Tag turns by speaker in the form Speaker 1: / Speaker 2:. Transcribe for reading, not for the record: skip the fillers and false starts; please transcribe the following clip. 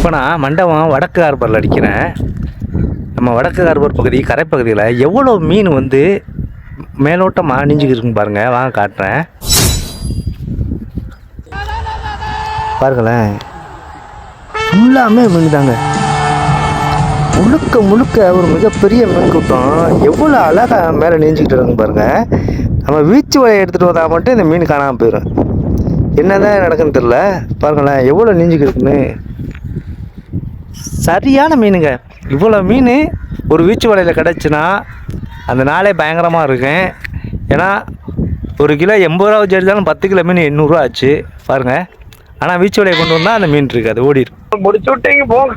Speaker 1: இப்போ நான் மண்டபம் வடக்கு ஹார்பரில் அடிக்கிறேன். நம்ம வடக்கு ஹார்பர் பகுதி கரைப்பகுதியில் எவ்வளோ மீன் வந்து மேலோட்டமாக நீஞ்சிக்கிட்டு பாருங்கள். வாங்க காட்டுறேன் பாருங்களேன். ஃபுல்லாமே மீன் தாங்க, முழுக்க முழுக்க ஒரு மிகப்பெரிய மீன் கூட்டம். எவ்வளோ அழகாக மேலே நீஞ்சிக்கிட்டு இருங்க பாருங்கள். நம்ம வீச்சு வலையை எடுத்துகிட்டு வந்தால் மட்டும் இந்த மீன் காணாமல் போயிடும். என்னதான் நடக்குன்னு தெரில. பாருங்களேன் எவ்வளோ நீஞ்சிக்கிட்டுன்னு. சரியான மீனுங்க. இவ்வளோ மீன் ஒரு வீச்சு வலையில் கிடச்சுன்னா அந்த நாளே பயங்கரமாக இருக்கும். ஏன்னா ஒரு கிலோ 80 ரூபா வச்சு எடுத்தாலும் 10 கிலோ மீன் 800 ரூபா ஆச்சு பாருங்கள். ஆனால் வீச்சு வலையை கொண்டு வந்தால் அந்த மீன் இருக்காது, ஓடிடும். முடிச்சு விட்டீங்க போங்க.